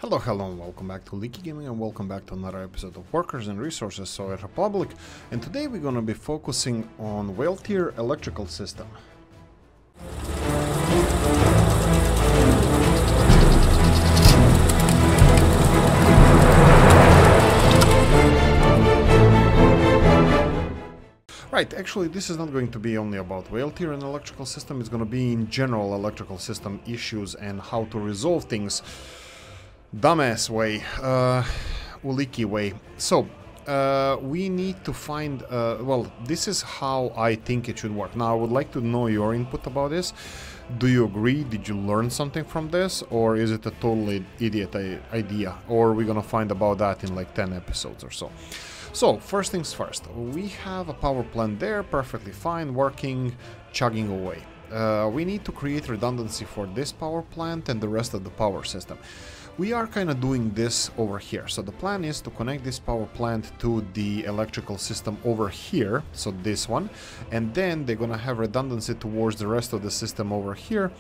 Hello, and welcome back to Oolykee Gaming, and welcome back to another episode of Workers and Resources Soviet Republic. And today we're gonna be focusing on whale tier electrical system. Right, actually this is not going to be only about whale tier and electrical system, it's gonna be in general electrical system issues and how to resolve things. Dumbass way, Oolykee way. So, we need to find, well, this is how I think it should work. Now, I would like to know your input about this. Do you agree? Did you learn something from this? Or is it a totally idiot idea? Or are we gonna find about that in like 10 episodes or so? So, first things first. We have a power plant there, perfectly fine, working, chugging away. We need to create redundancy for this power plant and the rest of the power system. We are kind of doing this over here. So the plan is to connect this power plant to the electrical system over here, so this one, and then they're gonna have redundancy towards the rest of the system over here,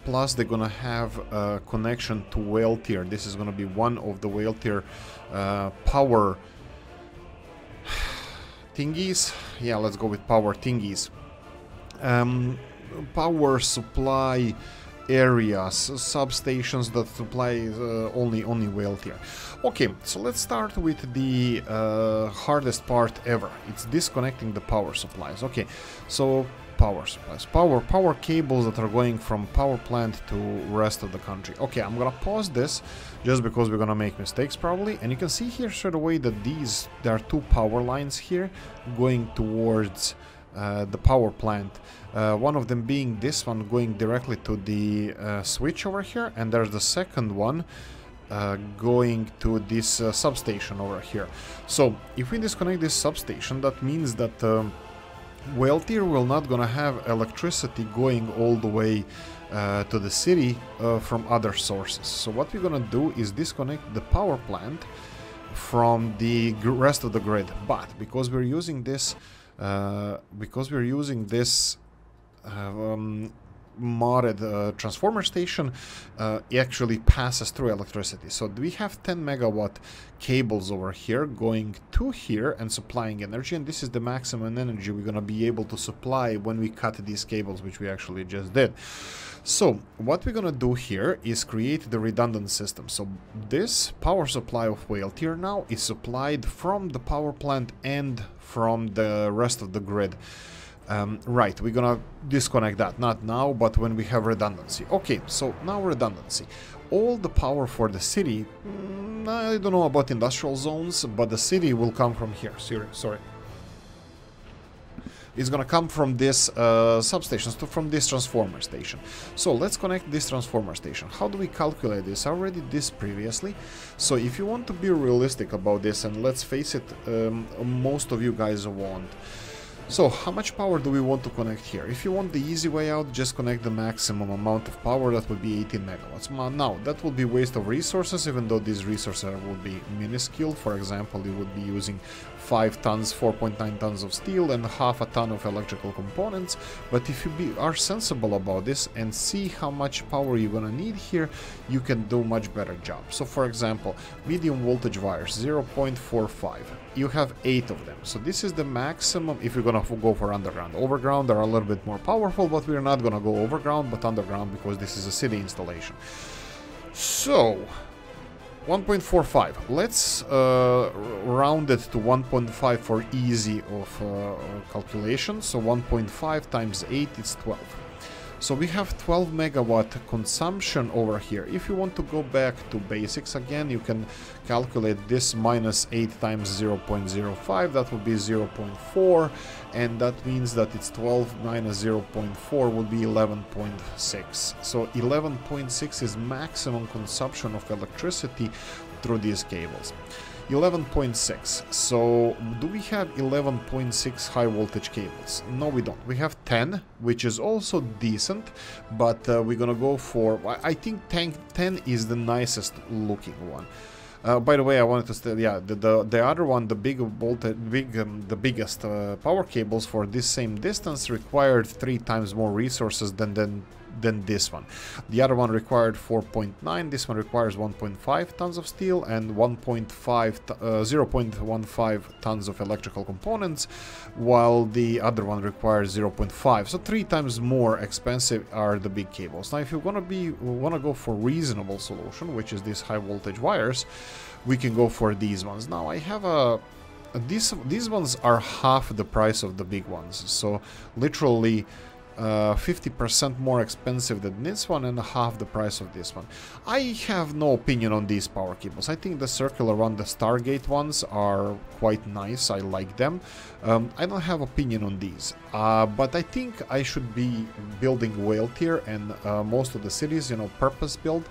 plus they're gonna have a connection to whale tier. This is gonna be one of the whale tier power thingies. Yeah, let's go with power thingies. Power supply areas, substations that supply only whale tier. Okay, so let's start with the hardest part ever. It's disconnecting the power supplies. Okay, so power supplies, power cables that are going from power plant to rest of the country. Okay, I'm gonna pause this just because we're gonna make mistakes probably, and you can see here straight away that there are two power lines here going towards the power plant. One of them being this one going directly to the switch over here, and there's the second one going to this substation over here. So if we disconnect this substation, that means that whale tier will not gonna have electricity going all the way to the city from other sources. So what we're gonna do is disconnect the power plant from the rest of the grid, but because we're using this modded transformer station, it actually passes through electricity. So we have 10 megawatt cables over here going to here and supplying energy, and this is the maximum energy we're gonna be able to supply when we cut these cables, which we actually just did. So what we're gonna do here is create the redundant system. So this power supply of whale tier now is supplied from the power plant and from the rest of the grid. Right, we're gonna disconnect that, not now, but when we have redundancy. Okay, so now redundancy. All the power for the city, I don't know about industrial zones, but the city will come from here. Sorry. It's gonna come from this substation, from this transformer station. So let's connect this transformer station. How do we calculate this? I already did this previously. So if you want to be realistic about this, and let's face it, most of you guys won't. So how much power do we want to connect here? If you want the easy way out, just connect the maximum amount of power. That would be 18 megawatts. Now, that would be waste of resources, even though these resources would be minuscule. For example, you would be using 5 tons, 4.9 tons of steel and half a ton of electrical components. But if you are sensible about this and see how much power you're gonna need here, you can do much better job. So for example, medium voltage wires, 0.45. You have 8 of them. So this is the maximum if you're gonna go for underground. Overground are a little bit more powerful, but we're not gonna go overground, but underground because this is a city installation. So 1.45. Let's round it to 1.5 for easy of calculation. So 1.5 times 8 is 12. So we have 12 megawatt consumption over here. If you want to go back to basics again, you can calculate this minus 8 times 0.05, that would be 0.4, and that means that it's 12 minus 0.4 would be 11.6. So 11.6 is maximum consumption of electricity through these cables. 11.6. So do we have 11.6 high voltage cables? No, we don't. We have 10, which is also decent, but we're gonna go for, I think 10 is the nicest looking one. By the way, I wanted to say, yeah, the other one, the biggest power cables for this same distance required 3 times more resources than than this one. The other one required 4.9, this one requires 1.5 tons of steel and 0.15 tons of electrical components, while the other one requires 0.5. So 3 times more expensive are the big cables. Now if you want to go for reasonable solution, which is these high voltage wires, we can go for these ones. Now I have a these ones are half the price of the big ones, so literally 50% more expensive than this one and half the price of this one. I have no opinion on these power cables. I think the circular one, the Stargate ones, are quite nice. I like them. I don't have opinion on these, but I think I should be building whale tier and most of the cities, you know, purpose build.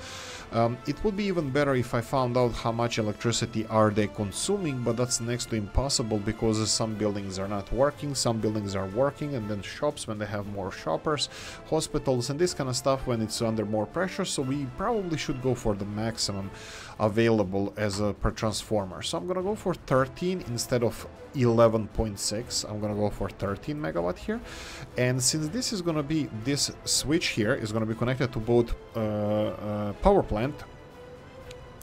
It would be even better if I found out how much electricity are they consuming, but that's next to impossible because some buildings are not working, some buildings are working, and then shops when they have more shoppers, hospitals and this kind of stuff when it's under more pressure. So we probably should go for the maximum available as a per transformer. So I'm gonna go for 13 instead of 11.6. I'm gonna go for 13 megawatt here, and since this is gonna be, this switch here is gonna be connected to both power plant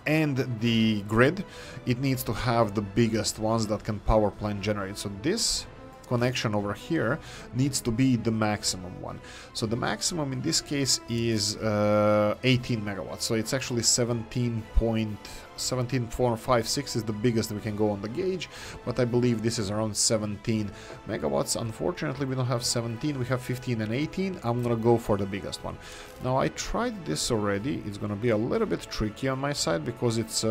and the grid, it needs to have the biggest ones that can power plant generate. So this connection over here needs to be the maximum one. So the maximum in this case is 18 megawatts. So it's actually 17.456 is the biggest we can go on the gauge, but I believe this is around 17 megawatts. Unfortunately, we don't have 17, we have 15 and 18. I'm gonna go for the biggest one. Now I tried this already. It's gonna be a little bit tricky on my side because it's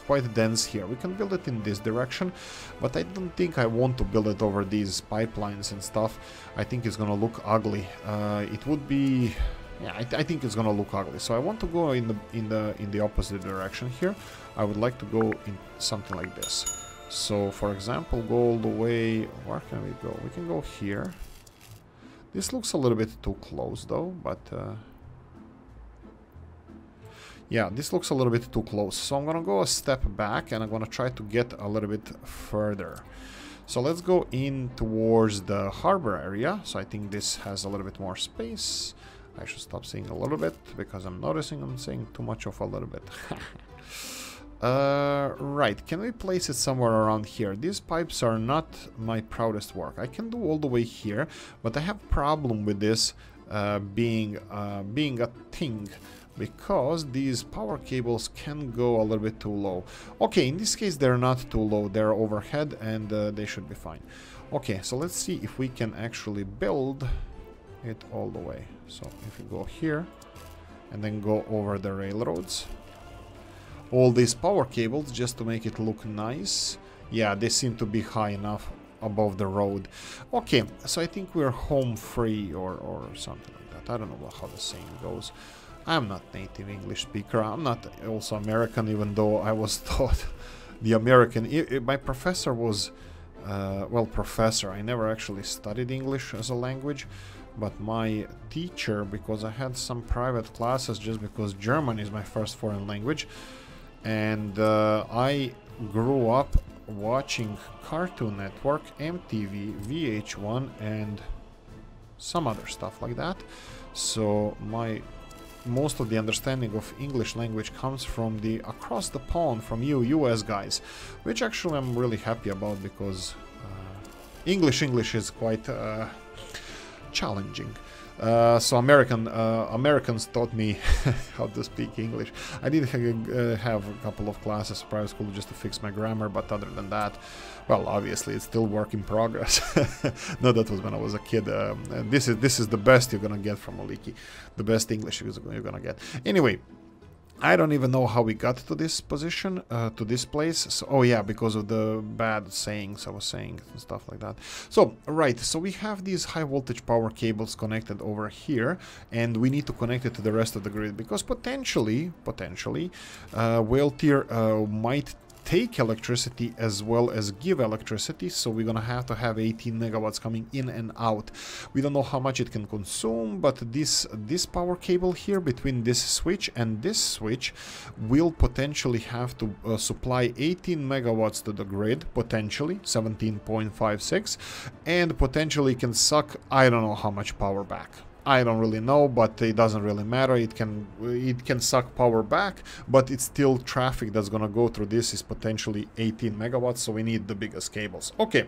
quite dense here. We can build it in this direction, but I don't think I want to build it over these pipelines and stuff. I think it's gonna look ugly. It would be, yeah, I think it's gonna look ugly. So I want to go in the opposite direction here. I would like to go in something like this. So for example, go all the way, where can we go? We can go here. This looks a little bit too close though, but yeah, this looks a little bit too close. So I'm gonna go a step back and I'm gonna try to get a little bit further. So let's go in towards the harbor area. So I think this has a little bit more space. I should stop saying a little bit because I'm noticing I'm saying too much of a little bit. Right, can we place it somewhere around here? These pipes are not my proudest work. I can do all the way here, but I have problem with this being a thing, because these power cables can go a little bit too low. Okay, in this case they're not too low, they're overhead and they should be fine. Okay, so let's see if we can actually build it all the way. So if you go here and then go over the railroads, all these power cables, just to make it look nice. Yeah, they seem to be high enough above the road. Okay, so I think we're home free or something like that. I don't know how the saying goes. I'm not native English speaker. I'm not also American, even though I was taught the American. My professor was, well, professor. I never actually studied English as a language, but my teacher, because I had some private classes just because German is my first foreign language, and I grew up watching Cartoon Network, MTV, VH1, and some other stuff like that. So most of the understanding of English language comes from the across the pond from you US guys, which actually I'm really happy about, because English is quite challenging. So Americans taught me how to speak English. I did have a couple of classes in private school just to fix my grammar, but other than that, well, obviously it's still work in progress. No, that was when I was a kid. And this is the best you're gonna get from Oolykee. The best English you're gonna get. Anyway, I don't even know how we got to this position, to this place. So, oh yeah, because of the bad sayings I was saying and stuff like that. So, right, so we have these high voltage power cables connected over here, and we need to connect it to the rest of the grid, because potentially, whale tier might take electricity as well as give electricity, so we're gonna have to have 18 megawatts coming in and out. We don't know how much it can consume, but this power cable here between this switch and this switch will potentially have to supply 18 megawatts to the grid, potentially 17.56, and potentially can suck I don't know how much power back. I don't really know, but it doesn't really matter. It can suck power back, but it's still traffic that's gonna go through this is potentially 18 megawatts, so we need the biggest cables. Okay.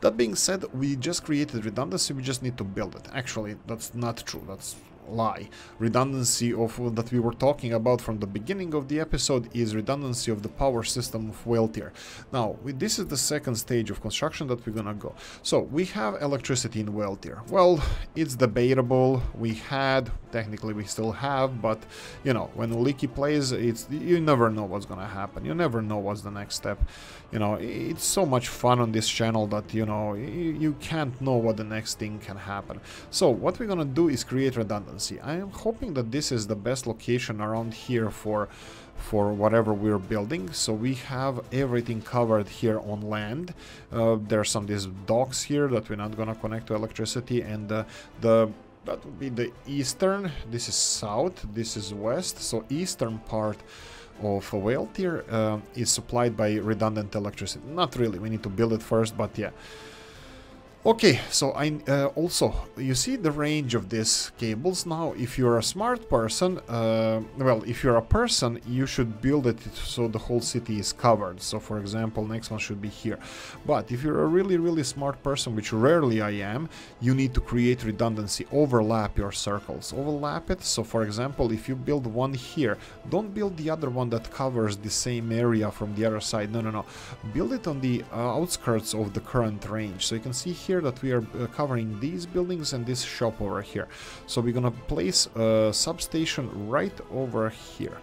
That being said, we just created redundancy, we just need to build it. Actually, that's not true, that's a lie. Redundancy of that we were talking about from the beginning of the episode is redundancy of the power system of well tier. Now, this is the second stage of construction that we're gonna go. So, we have electricity in well tier. Well, it's debatable. We had, technically we still have, but, you know, when Oolykee plays, you never know what's gonna happen. You never know what's the next step. You know, it's so much fun on this channel that, you know, you can't know what the next thing can happen. So what we're gonna do is create redundancy. I am hoping that this is the best location around here for whatever we're building. So we have everything covered here on land. There's these docks here that we're not gonna connect to electricity, and that would be the eastern. This is south, this is west. So eastern part of a well tier is supplied by redundant electricity. Not really, we need to build it first, but yeah. Okay, so also, you see the range of these cables. Now, if you're a smart person, well, if you're a person, you should build it so the whole city is covered. So, for example, next one should be here. But if you're a really, really smart person, which rarely I am, you need to create redundancy, overlap your circles, overlap it. So, for example, if you build one here, don't build the other one that covers the same area from the other side. No, no, no. Build it on the outskirts of the current range. So you can see here that we are covering these buildings and this shop over here. So we're gonna place a substation right over here.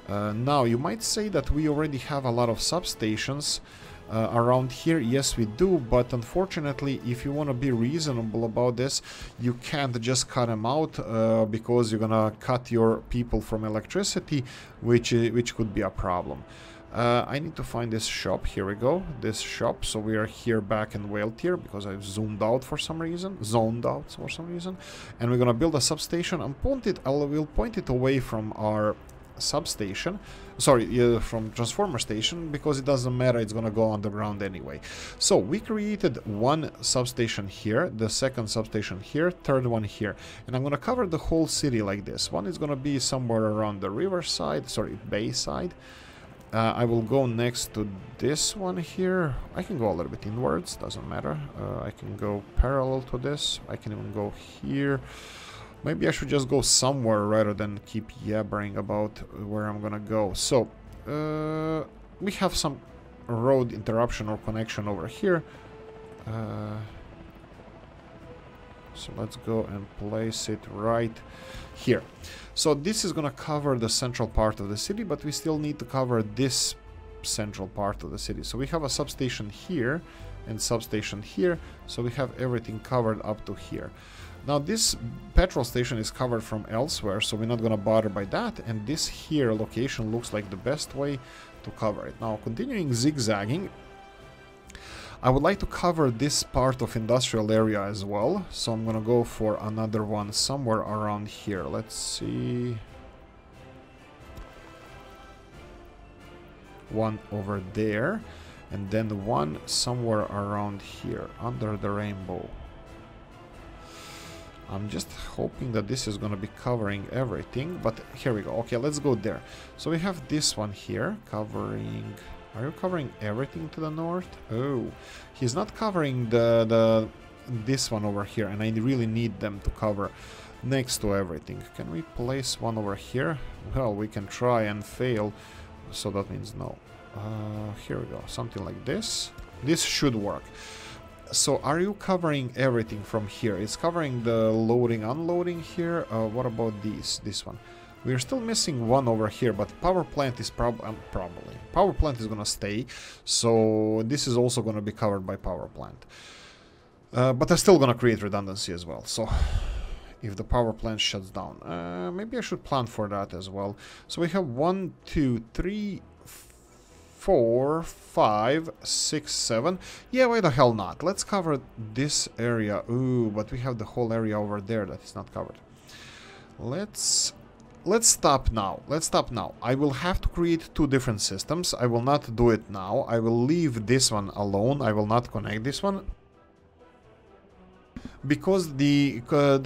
Now you might say that we already have a lot of substations around here. Yes, we do, but unfortunately, if you want to be reasonable about this, you can't just cut them out because you're gonna cut your people from electricity, which could be a problem. I need to find this shop. Here we go, this shop. So we are here back in whale tier because I've zoned out for some reason, and we're gonna build a substation and we'll point it away from our substation, sorry, from transformer station, because it doesn't matter, it's gonna go underground anyway. So we created one substation here, the second substation here, third one here, and I'm gonna cover the whole city like this. One is gonna be somewhere around the riverside, sorry, bayside. I will go next to this one here. I can go a little bit inwards, doesn't matter. I can go parallel to this. I can even go here. Maybe I should just go somewhere rather than keep yabbering about where I'm gonna go. So, we have some road interruption or connection over here. So let's go and place it right here. So this is gonna cover the central part of the city, but we still need to cover this central part of the city. So we have a substation here and substation here, so we have everything covered up to here. Now this petrol station is covered from elsewhere, so we're not gonna bother by that, and this here location looks like the best way to cover it. Now continuing zigzagging, I would like to cover this part of industrial area as well, so I'm gonna go for another one somewhere around here. Let's see, one over there, and then one somewhere around here under the rainbow. I'm just hoping that this is gonna be covering everything, but here we go. Okay, let's go there. So we have this one here covering. Are you covering everything to the north? Oh, he's not covering this one over here, and I really need them to cover next to everything. Can we place one over here? Well, we can try and fail, so that means no. Here we go, something like this. This should work. So are you covering everything from here? It's covering the loading, unloading here. What about this one? We're still missing one over here, but power plant is probably power plant is gonna stay, so this is also gonna be covered by power plant. But I'm still gonna create redundancy as well. So if the power plant shuts down, maybe I should plan for that as well. So we have 1, 2, 3, 4, 5, 6, 7. Yeah, why the hell not? Let's cover this area. Ooh, but we have the whole area over there that is not covered. Let's stop now. Let's stop now. I will have to create two different systems. I will not do it now. I will leave this one alone. I will not connect this one. because the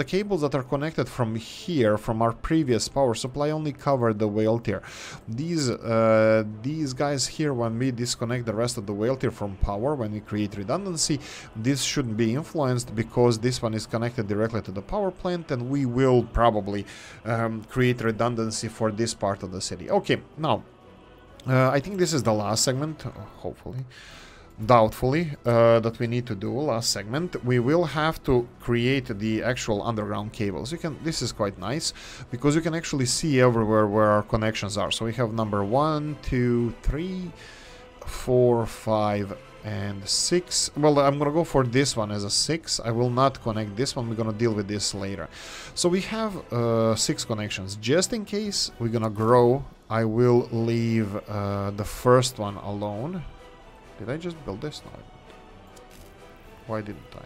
cables that are connected from here, from our previous power supply, only cover the whale tier. These guys here, when we disconnect the rest of the whale tier from power, when we create redundancy, this shouldn't be influenced because this one is connected directly to the power plant, and we will probably create redundancy for this part of the city. Okay, now I think this is the last segment, hopefully. Doubtfully, that we need to do last segment. We will have to create the actual underground cables. This is quite nice because you can actually see everywhere where our connections are. So we have number 1, 2, 3, 4, 5, and 6. Well, I'm gonna go for this one as a 6. I will not connect this one. We're gonna deal with this later. So we have 6 connections. Just in case we're gonna grow, I will leave the first one alone. Did I just build this? No, I didn't. Why didn't I?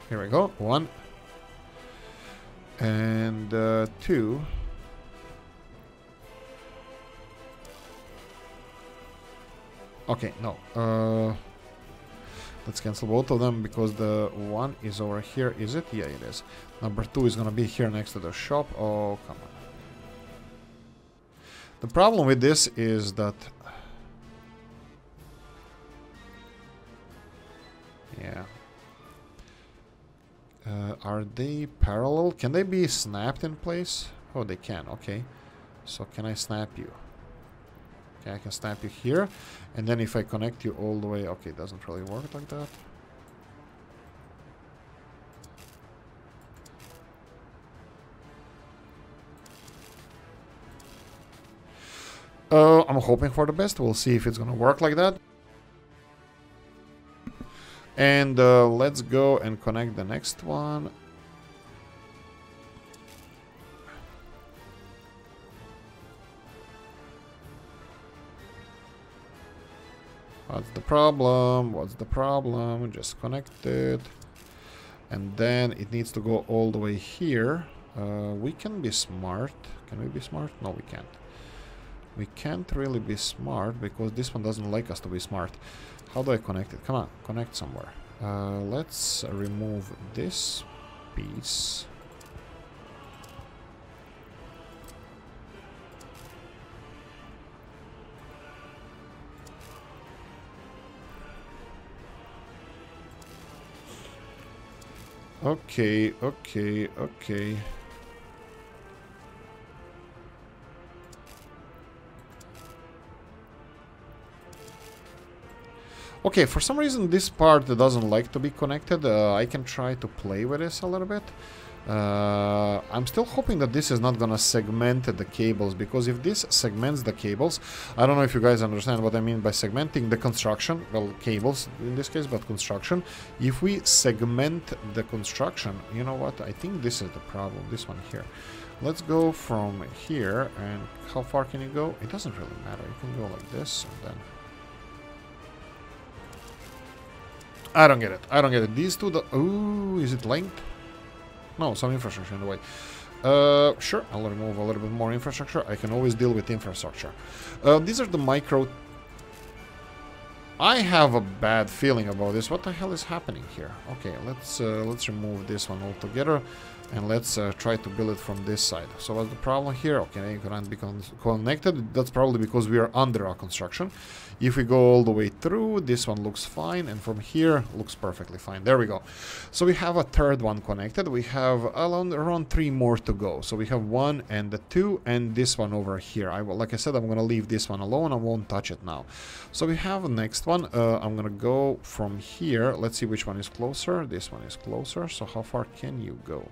Here we go. 1. And 2. Okay, no. Let's cancel both of them because the 1 is over here. Is it? Yeah, it is. Number 2 is gonna be here next to the shop. Oh, come on. The problem with this is that... Yeah. Are they parallel? Can they be snapped in place? Oh, they can. Okay. So can I snap you? Okay, I can snap you here. And then if I connect you all the way... Okay, it doesn't really work like that. I'm hoping for the best. We'll see if it's gonna work like that. And let's go and connect the next one. What's the problem? What's the problem? Just connect it. And then it needs to go all the way here. We can be smart. Can we be smart? No, we can't. We can't really be smart because this one doesn't like us to be smart. How do I connect it? Come on, connect somewhere. Let's remove this piece. Okay, okay, okay. Okay, for some reason this part doesn't like to be connected. I can try to play with this a little bit. I'm still hoping that this is not gonna segment the cables, because if this segments the cables, I don't know if you guys understand what I mean by segmenting the construction, well, cables in this case, but construction. If we segment the construction, you know what, I think this is the problem, this one here. Let's go from here, and how far can you go? It doesn't really matter, you can go like this, and then... I don't get it, I don't get it. These two, ooh, is it linked? No, some infrastructure in the way. Sure, I'll remove a little bit more infrastructure. I can always deal with infrastructure. These are the micro... I have a bad feeling about this. What the hell is happening here? Okay, let's remove this one altogether. And let's try to build it from this side. So what's the problem here? Okay, you can't be connected. That's probably because we are under our construction. If we go all the way through, this one looks fine. And from here, looks perfectly fine. There we go. So we have a third one connected. We have around 3 more to go. So we have 1 and the 2 and this one over here. Like I said, I'm going to leave this one alone. I won't touch it now. So we have the next one. I'm going to go from here. Let's see which one is closer. This one is closer. So how far can you go?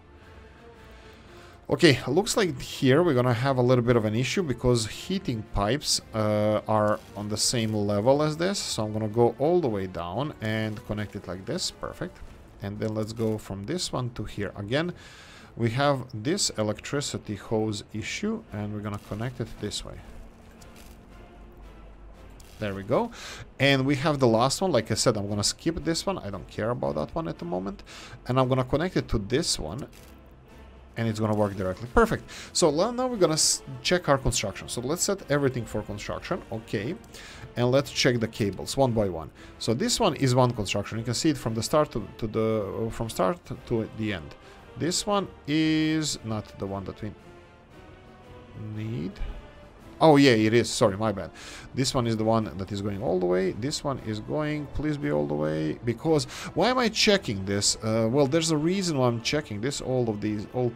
Okay, looks like here we're gonna have a little bit of an issue because heating pipes are on the same level as this. So I'm gonna go all the way down and connect it like this. Perfect. And then let's go from this one to here. Again, we have this electricity hose issue and we're gonna connect it this way. There we go. And we have the last one. Like I said, I'm gonna skip this one. I don't care about that one at the moment. And I'm gonna connect it to this one. and it's gonna work directly. Perfect. So now we're gonna check our construction. So let's set everything for construction. Okay, and let's check the cables one by one. So this one is one construction. You can see it from the start to the from start to the end. This one is not the one that we need. Oh yeah, it is. Sorry, my bad. This one is the one that is going all the way. This one is going, please be all the way. Because, why am I checking this? Well, there's a reason why I'm checking this. All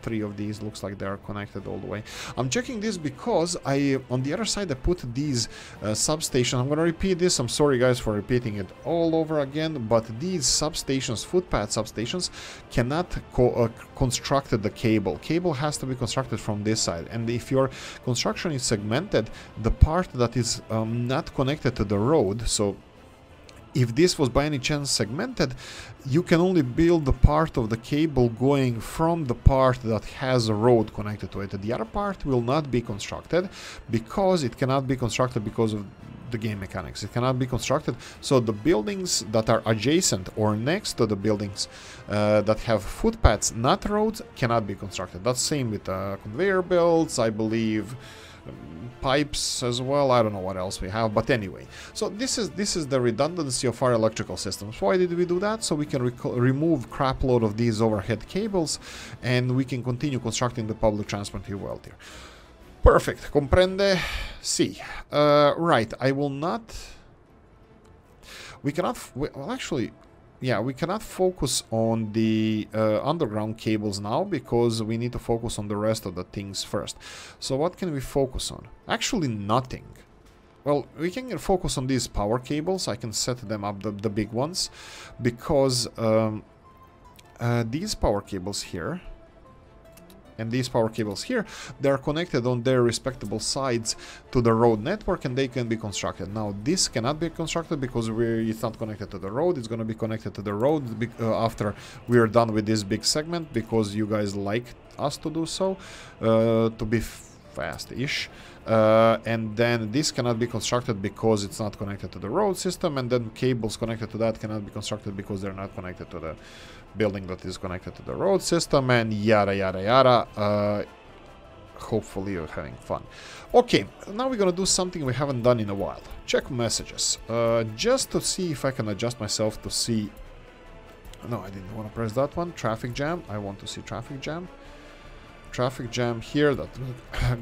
three of these looks like they are connected all the way. I'm checking this because on the other side, I put these substations. I'm going to repeat this. I'm sorry, guys, for repeating it all over again. But these substations, footpath substations, cannot construct the cable. Cable has to be constructed from this side. And if your construction is segmented, the part that is not connected to the road, so if this was by any chance segmented, you can only build the part of the cable going from the part that has a road connected to it. The other part will not be constructed because it cannot be constructed because of the game mechanics. It cannot be constructed, so the buildings that are adjacent or next to the buildings that have footpaths, not roads, cannot be constructed. That's same with conveyor belts, I believe. Pipes as well. I don't know what else we have, but anyway. So this is the redundancy of our electrical systems. Why did we do that? So we can remove crap load of these overhead cables, and we can continue constructing the public transport world here. Perfect. Comprende? Sí. Right. I will not. We cannot. Well, actually. Yeah, we cannot focus on the underground cables now because we need to focus on the rest of the things first. So what can we focus on? Actually nothing. Well, we can focus on these power cables. I can set them up, the big ones, because these power cables here and these power cables here, they are connected on their respectable sides to the road network, and they can be constructed. Now this cannot be constructed because it's not connected to the road. It's going to be connected to the road after we are done with this big segment, because you guys like us to do so, to be fast-ish. And then this cannot be constructed because it's not connected to the road system, and then cables connected to that cannot be constructed because they're not connected to the building that is connected to the road system, and yada yada yada. Hopefully you're having fun. Okay, now we're gonna do something we haven't done in a while. Check messages, just to see if I can adjust myself to see. No, I didn't want to press that one. Traffic jam. I want to see traffic jam. Traffic jam here. That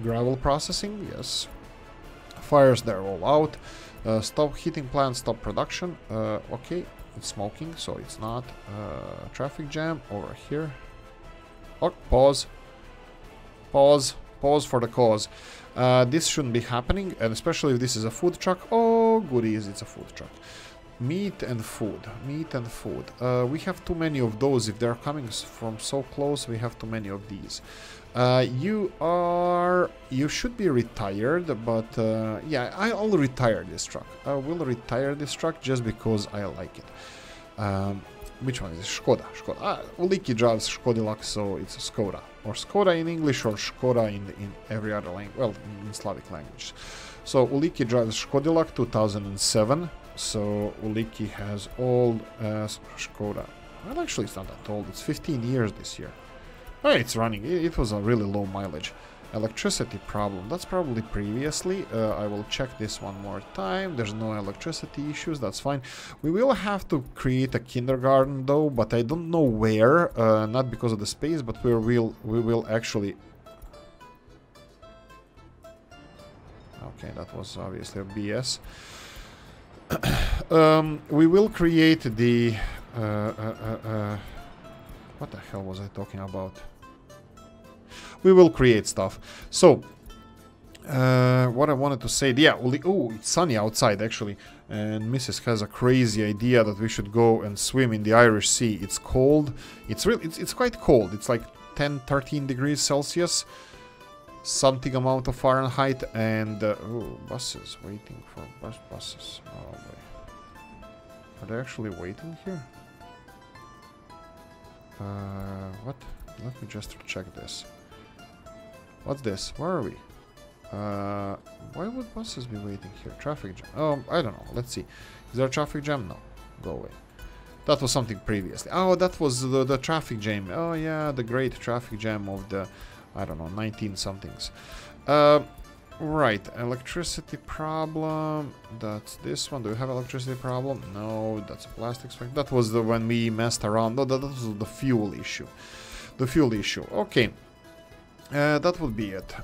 gravel processing. Yes. Fires, they're all out. Stop heating plant. Stop production. Okay. It's smoking, so it's not. Traffic jam over here. Oh, pause. Pause. Pause for the cause. This shouldn't be happening, and especially if this is a food truck. Oh, goodies, it's a food truck. Meat and food. Meat and food. We have too many of those. If they're coming from so close, we have too many of these. You should be retired, but yeah, I'll retire this truck. I will retire this truck just because I like it. Which one is it? Skoda. Skoda. Oolykee drives Škodilak, so it's a Skoda. Or Skoda in English, or Skoda in every other language. Well, in Slavic language. So Oolykee drives Škodilak 2007. So Oolykee has old Skoda. Well, actually, it's not that old. It's 15 years this year. Oh, it's running. It was a really low mileage. Electricity problem. That's probably previously. I will check this one more time. There's no electricity issues. That's fine. We will have to create a kindergarten though, but I don't know where. Not because of the space, but we will actually. Okay, that was obviously a BS. We will create the. What the hell was I talking about? We will create stuff. So, what I wanted to say, yeah, oh, it's sunny outside actually, and Mrs. has a crazy idea that we should go and swim in the Irish Sea. It's cold. It's quite cold. It's like 10-13 degrees Celsius, something amount of Fahrenheit, and oh, buses waiting for buses. Oh boy, are they actually waiting here? What? Let me just check this. What's this? Where are we? Why would buses be waiting here? Traffic jam. Oh, I don't know. Let's see. Is there a traffic jam? No. Go away. That was something previously. Oh, that was the traffic jam. Oh yeah, the great traffic jam of the, I don't know, 19 somethings. Right, electricity problem. That's this one. Do we have electricity problem? No, that's a plastics factory. That was the when we messed around. No, that was the fuel issue. The fuel issue. Okay. That would be it.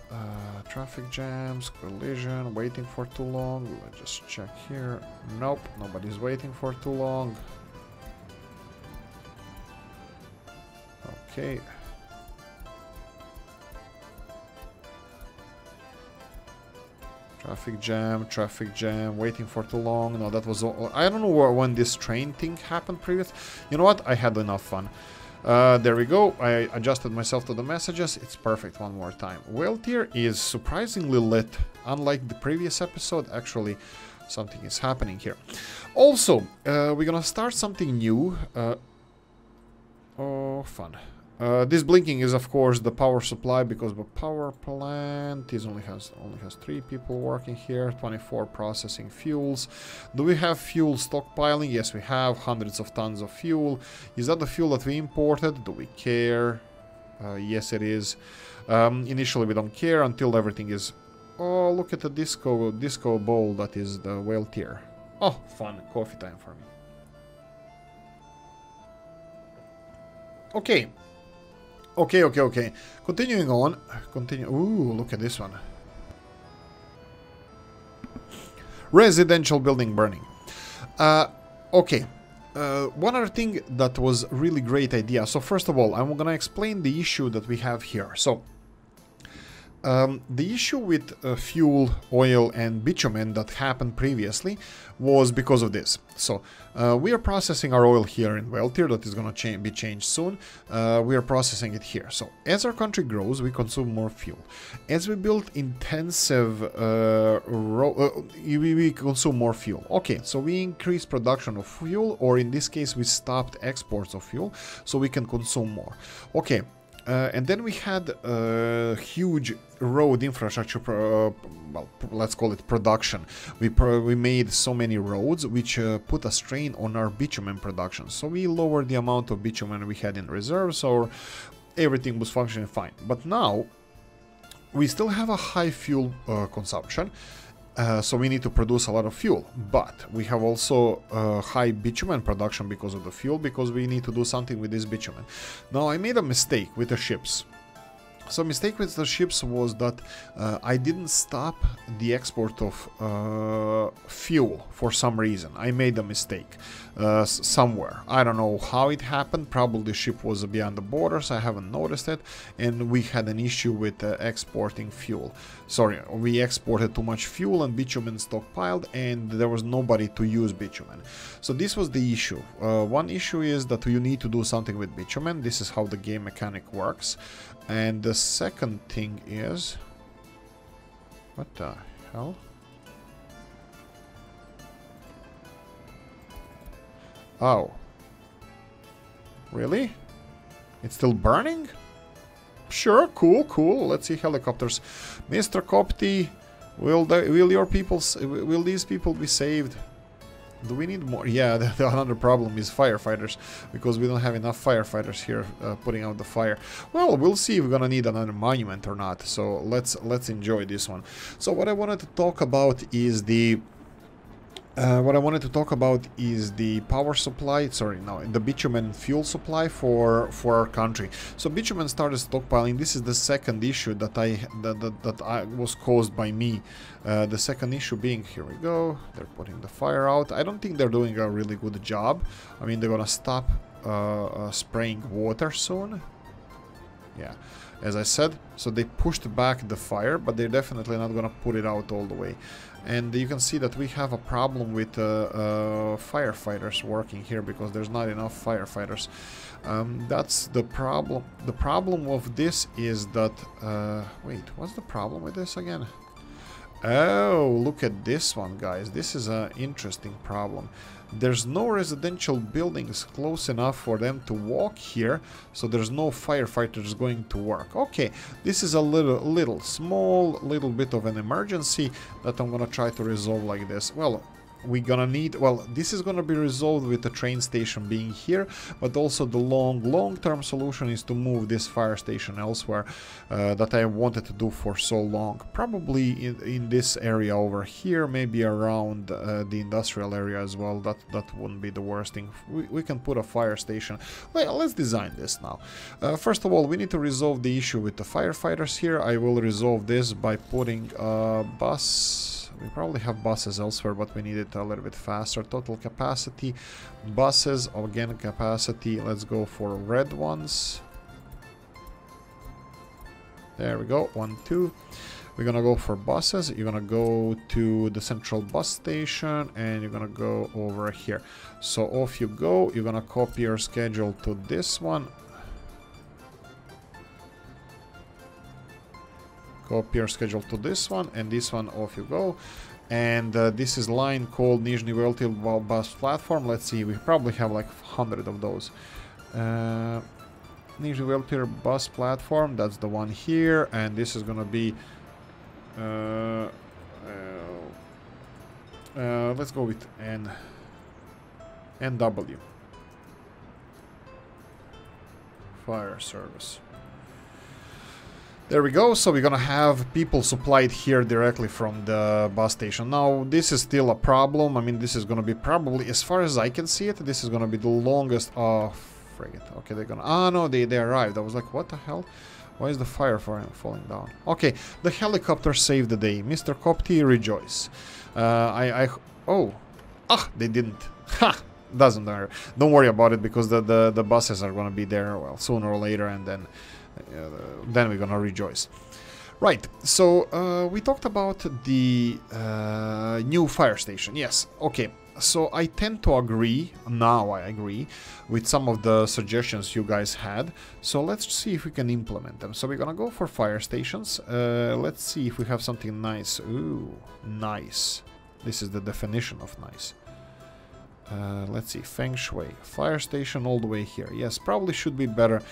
Traffic jams, collision, waiting for too long. Let's just check here. Nope, nobody's waiting for too long. Okay. Traffic jam, waiting for too long. No, that was all. I don't know when this train thing happened previous. You know what? I had enough fun. There we go. I adjusted myself to the messages. It's perfect one more time. Whale tier is surprisingly lit. Unlike the previous episode, actually, something is happening here. Also, we're gonna start something new. Oh, fun. This blinking is, of course, the power supply, because the power plant only has 3 people working here. 24 processing fuels. Do we have fuel stockpiling? Yes, we have hundreds of tons of fuel. Is that the fuel that we imported? Do we care? Yes, it is. Initially, we don't care until everything is. Oh, look at the disco bowl. That is the whale tier. Oh, fun coffee time for me. Okay. Okay. Continuing on. Ooh, look at this one. Residential building burning. Okay. One other thing that was really great idea. So first of all, I'm gonna explain the issue that we have here. So the issue with fuel, oil, and bitumen that happened previously was because of this. So we are processing our oil here in whale tier. That is going to be changed soon. We are processing it here. So as our country grows, we consume more fuel. As we build intensive, we consume more fuel. Okay, so we increase production of fuel, or in this case, we stopped exports of fuel, so we can consume more. Okay. And then we had huge road infrastructure, well, let's call it production. We made so many roads, which put a strain on our bitumen production. So we lowered the amount of bitumen we had in reserve, so everything was functioning fine. But now, we still have a high fuel consumption. So we need to produce a lot of fuel, but we have also high bitumen production because of the fuel, because we need to do something with this bitumen. Now, I made a mistake with the ships. So mistake with the ships was that I didn't stop the export of fuel for some reason. I made a mistake somewhere. I don't know how it happened. Probably the ship was beyond the borders. I haven't noticed it. And we had an issue with exporting fuel. Sorry, we exported too much fuel and bitumen stockpiled, and there was nobody to use bitumen. So this was the issue. One issue is that you need to do something with bitumen. This is how the game mechanic works. And the second thing is... What the hell? Oh. Really? It's still burning? Sure, cool. Let's see helicopters. Mr. Copty, will these people be saved? Do we need more? Yeah, the another problem is firefighters, because we don't have enough firefighters here putting out the fire. Well, we'll see if we're gonna need another monument or not. So let's enjoy this one. So what I wanted to talk about is the power supply. Sorry, no, the bitumen fuel supply for our country. So bitumen started stockpiling. This is the second issue that I was caused by me. The second issue being, here we go. They're putting the fire out. I don't think they're doing a really good job. I mean, they're gonna stop spraying water soon. Yeah, as I said, so they pushed back the fire, but they're definitely not gonna put it out all the way. And you can see that we have a problem with firefighters working here, because there's not enough firefighters. That's the problem. The problem of this is that... wait, what's the problem with this again? Oh, look at this one, guys. This is an interesting problem. There's no residential buildings close enough for them to walk here, so there's no firefighters going to work. Okay, this is a small little bit of an emergency that I'm gonna try to resolve like this. Well, we're gonna need, well, this is gonna be resolved with the train station being here, but also the long-term solution is to move this fire station elsewhere that I wanted to do for so long. Probably in this area over here, maybe around the industrial area as well. That wouldn't be the worst thing. We can put a fire station. Well, let's design this now. First of all, we need to resolve the issue with the firefighters here. I will resolve this by putting a bus. We probably have buses elsewhere, but we need it a little bit faster. Total capacity, buses, again capacity. Let's go for red ones. There we go, 1, 2. We're gonna go for buses. You're gonna go to the central bus station and you're gonna go over here. So off you go. You're gonna copy your schedule to this one. Copy your schedule to this one, and this one, off you go. And this is line called Nizhny Veltil bus platform. Let's see, we probably have like 100 of those. Nizhny Veltil bus platform, that's the one here, and this is gonna be let's go with NW. Fire service. There we go, so we're gonna have people supplied here directly from the bus station. Now, this is still a problem. I mean, this is gonna be probably, as far as I can see it, this is gonna be the longest... Oh, frig it. Okay, they're gonna... Ah, no, they arrived. I was like, what the hell? Why is the fire falling down? Okay, the helicopter saved the day. Mr. Kopti, rejoice. Oh. Ah, they didn't. Ha! Doesn't matter. Don't worry about it, because the buses are gonna be there, well, sooner or later, and then we're gonna rejoice. Right, so we talked about the new fire station. Yes, okay. So I tend to agree, now I agree, with some of the suggestions you guys had. So let's see if we can implement them. So we're gonna go for fire stations. Let's see if we have something nice. Ooh, nice. This is the definition of nice. Let's see, Feng Shui. Fire station all the way here. Yes, probably should be better.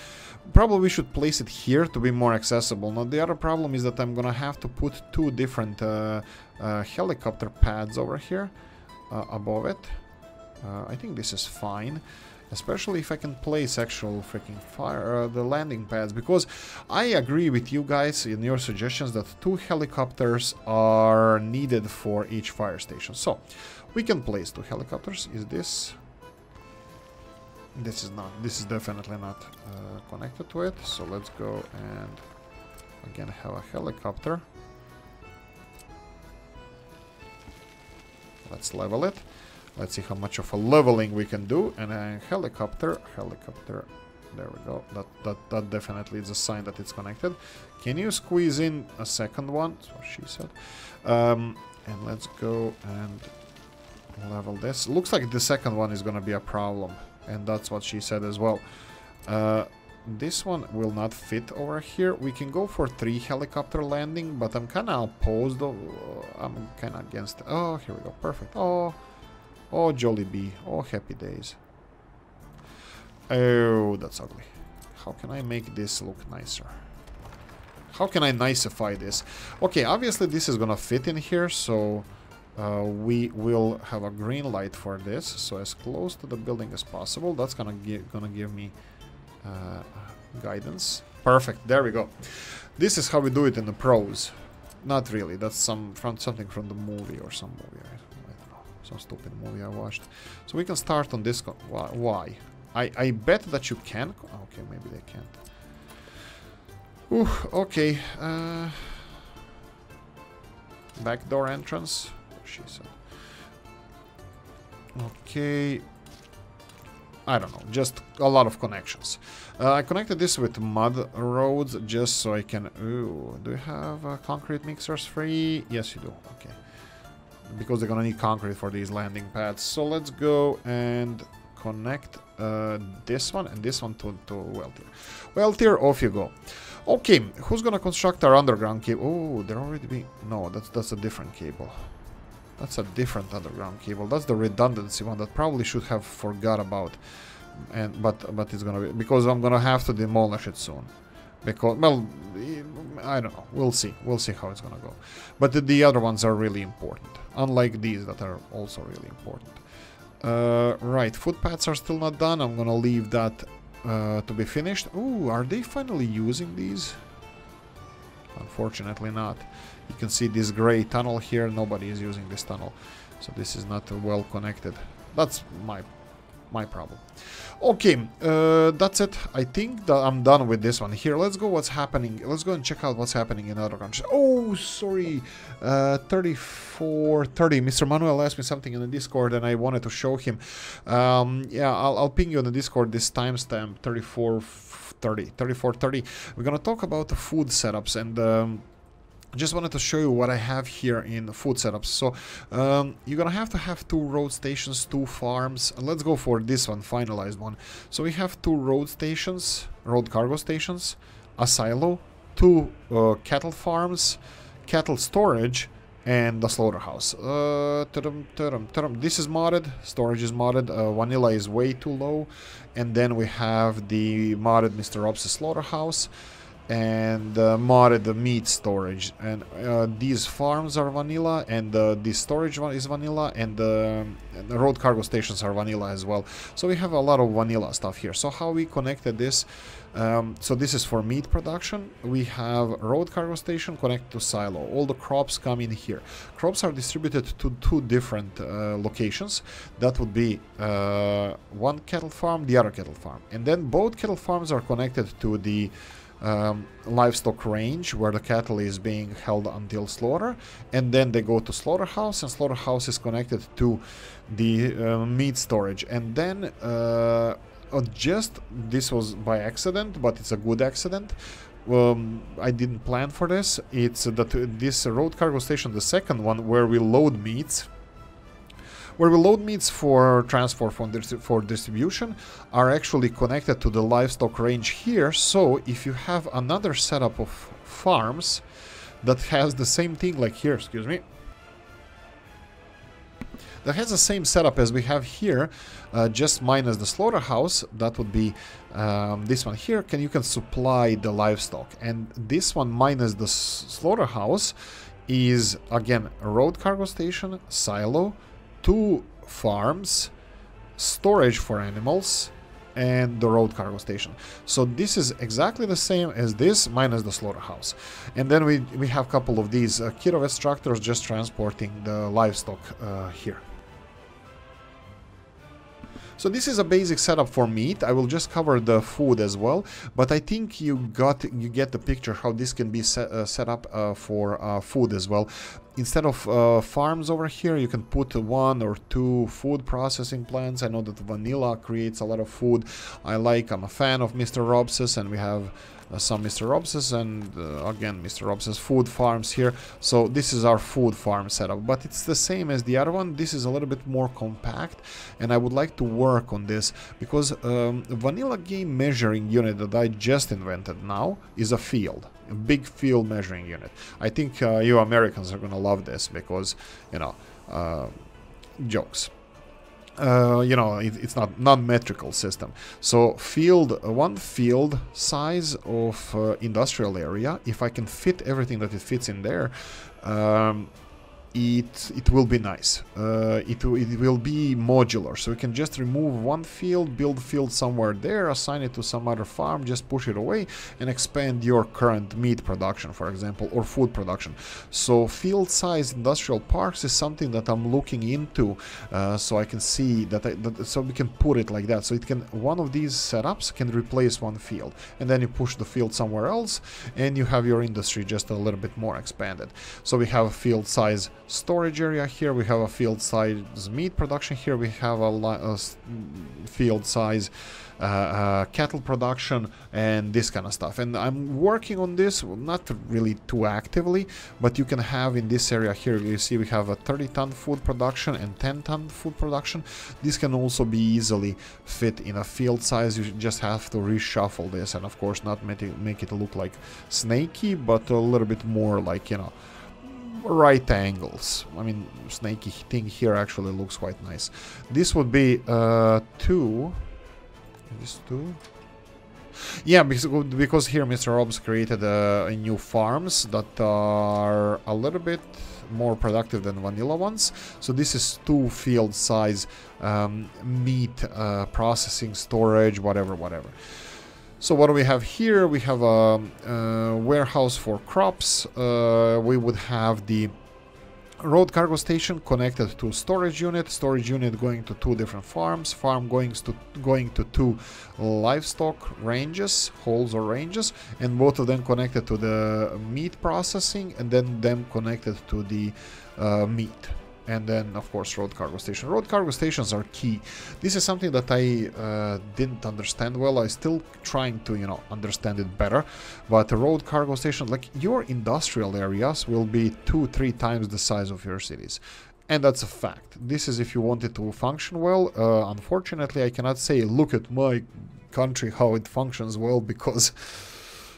Probably we should place it here to be more accessible. Now, the other problem is that I'm gonna have to put 2 different helicopter pads over here above it. I think this is fine. Especially if I can place actual freaking fire, the landing pads. Because I agree with you guys in your suggestions that 2 helicopters are needed for each fire station. So, we can place 2 helicopters. Is this... This is not. This is definitely not connected to it. So let's go and again have a helicopter. Let's level it. Let's see how much of a leveling we can do. And a helicopter. There we go. That definitely is a sign that it's connected. Can you squeeze in a second one? That's what she said. And let's go and level this. Looks like the second one is gonna be a problem. And that's what she said as well. This one will not fit over here. We can go for 3 helicopter landing, but I'm kind of opposed. I'm kind of against... Oh, here we go. Perfect. Oh, jolly bee. Oh, happy days. Oh, that's ugly. How can I make this look nicer? How can I nicify this? Okay, obviously this is gonna fit in here, so... we will have a green light for this, so as close to the building as possible. That's gonna give me guidance. Perfect, there we go. This is how we do it in the pros. Not really, that's something from the movie or some movie. I don't know, some stupid movie I watched. So we can start on this. Why? I bet that you can. Okay, maybe they can't. Ooh, okay. Backdoor entrance. She said. Okay. I don't know, just a lot of connections. I connected this with mud roads just so I can... Ooh, do you have concrete mixers free? Yes, you do. Okay. Because they're gonna need concrete for these landing pads. So let's go and connect this one and this one to Weltier. Weltier, off you go. Okay, who's gonna construct our underground cable? Oh, there already be... No, that's a different cable. That's a different underground cable. That's the redundancy one that probably should have forgot about. And but it's gonna be, because I'm gonna have to demolish it soon. Because, well, I don't know. We'll see. We'll see how it's gonna go. But the other ones are really important. unlike these that are also really important. Right, footpaths are still not done. I'm gonna leave that to be finished. Ooh, are they finally using these? Unfortunately not. You can see this gray tunnel here. Nobody is using this tunnel, so this is not well connected. That's my problem. Okay, that's it. I think that I'm done with this one here. Let's go what's happening. Let's go and check out what's happening in other countries. Oh, sorry. 3430. Mr. Manuel asked me something in the Discord and I wanted to show him. Yeah, I'll ping you on the Discord this timestamp 3430. We're gonna talk about the food setups and just wanted to show you what I have here in the food setups. So you're gonna have to have 2 road stations, 2 farms. Let's go for this one, finalized one. So we have 2 road stations, road cargo stations, a silo, 2 cattle farms, cattle storage, and the slaughterhouse. This is modded, storage is modded, vanilla is way too low, and then we have the modded Mr. Rob's slaughterhouse and modded the meat storage, and these farms are vanilla, and this storage one is vanilla, and the road cargo stations are vanilla as well. So we have a lot of vanilla stuff here. So how we connected this, so this is for meat production. We have road cargo station connected to silo. All the crops come in here. Crops are distributed to 2 different locations. That would be one cattle farm, the other cattle farm, and then both cattle farms are connected to the livestock range where the cattle is being held until slaughter, and then they go to slaughterhouse, and slaughterhouse is connected to the meat storage. And then just this was by accident, but it's a good accident. I didn't plan for this. It's that this road cargo station, the second one, where we load meats for transport for distribution, are actually connected to the livestock range here. So if you have another setup of farms that has the same thing, like here, excuse me, that has the same setup as we have here, just minus the slaughterhouse, that would be this one here, you can supply the livestock. And this one minus the slaughterhouse is again a road cargo station, silo, 2 farms, storage for animals, and the road cargo station. So this is exactly the same as this minus the slaughterhouse. And then we have a couple of these kilowatt tractors just transporting the livestock here. So this is a basic setup for meat. I will just cover the food as well, but I think you get the picture how this can be set up for food as well. Instead of farms over here, you can put 1 or 2 food processing plants. I know that vanilla creates a lot of food. I'm a fan of Mr. Rob's, and we have some Mr. Rob's and again Mr. Rob's food farms here. So this is our food farm setup, but it's the same as the other one. This is a little bit more compact, and I would like to work on this because vanilla game measuring unit that I just invented now is a field. A big field measuring unit. I think you Americans are gonna love this because, you know, jokes. You know, it's not non-metrical system. So one field size of industrial area, if I can fit everything that it fits in there, it will be nice. It will be modular, so you can just remove one field, build field somewhere there, assign it to some other farm, just push it away and expand your current meat production, for example, or food production. So field size industrial parks is something that I'm looking into, so I can see that, so we can put it like that. So it can, one of these setups can replace one field, and then you push the field somewhere else and you have your industry just a little bit more expanded. So we have a field size storage area here, we have a field size meat production here, we have a field size cattle production and this kind of stuff. And I'm working on this, not really too actively, but you can have in this area here, you see we have a 30-ton food production and 10-ton food production. This can also be easily fit in a field size. You just have to reshuffle this, and of course not make it look like snaky, but a little bit more like, you know, right angles. I mean, snaky thing here actually looks quite nice. This would be two. This two. Yeah, because here Mr. Rob's created new farms that are a little bit more productive than vanilla ones. So this is 2 field size meat processing, storage, whatever. So what do we have here? We have a warehouse for crops. We would have the road cargo station connected to storage unit going to 2 different farms, farm going to 2 livestock ranges, halls or ranges, and both of them connected to the meat processing, and then them connected to the meat. And then, of course, road cargo station. Road cargo stations are key. This is something that I didn't understand well. I'm still trying to, you know, understand it better. But the road cargo station, like your industrial areas, will be 2-3 times the size of your cities. And that's a fact. This is if you want it to function well. Unfortunately, I cannot say, look at my country, how it functions well, because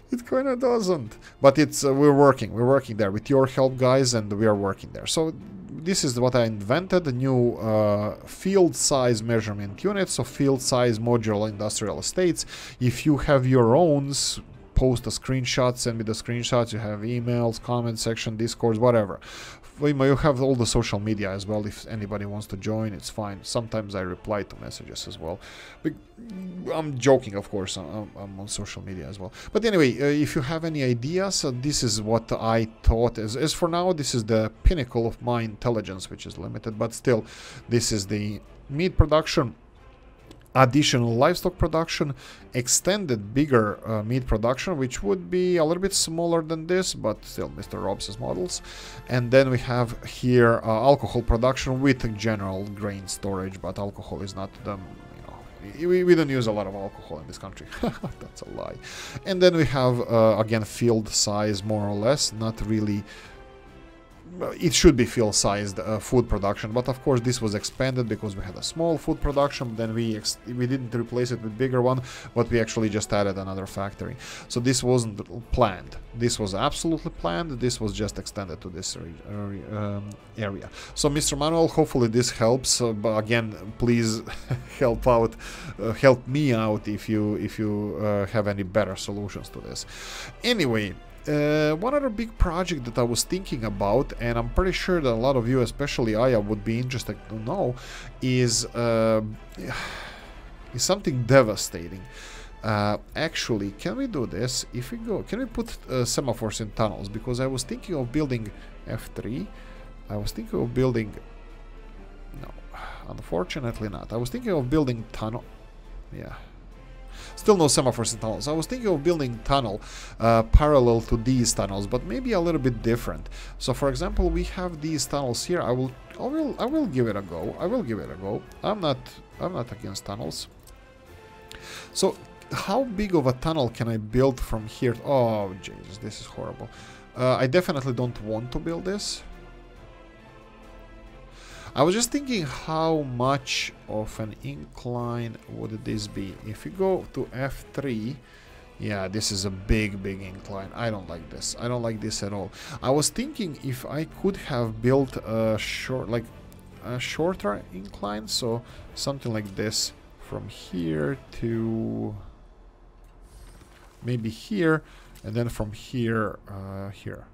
it kind of doesn't. But it's we're working there with your help, guys, and we are working there. So this is what I invented, a new field size measurement unit. So field size modular industrial estates. If you have your own, post a screenshot, send me the screenshots. You have emails, comment section, discords, whatever. You have all the social media as well. If anybody wants to join, it's fine. Sometimes I reply to messages as well. But I'm joking, of course. I'm on social media as well. But anyway, if you have any ideas, this is what I thought. As for now, this is the pinnacle of my intelligence, which is limited. But still, this is the meat production, additional livestock production, extended bigger meat production, which would be a little bit smaller than this, but still Mr. Rob's models. And then we have here alcohol production with general grain storage, but alcohol is not the, you know, we don't use a lot of alcohol in this country. That's a lie. And then we have again field size, more or less, not really. It should be field-sized food production, but of course this was expanded because we had a small food production. Then we didn't replace it with bigger one, but we actually just added another factory. So this wasn't planned. This was absolutely planned. This was just extended to this area. So Mr. Manuel, hopefully this helps. But again, please help me out if you have any better solutions to this. Anyway. One other big project that I was thinking about, and I'm pretty sure that a lot of you, especially Aya, would be interested to know, is something devastating. Actually, can we do this? If we go, can we put semaphores in tunnels? Because I was thinking of building F3. I was thinking of building... No, unfortunately not. I was thinking of building tunnel... Yeah. Still no semaphores in tunnels. I was thinking of building tunnel parallel to these tunnels, but maybe a little bit different. So, for example, we have these tunnels here. I will give it a go. I will give it a go. I'm not against tunnels. So, how big of a tunnel can I build from here? Oh, Jesus, this is horrible. I definitely don't want to build this. I was just thinking how much of an incline would this be. If you go to F3, yeah, this is a big incline. I don't like this. I don't like this at all. I was thinking if I could have built a shorter incline, so something like this from here to maybe here, and then from here here.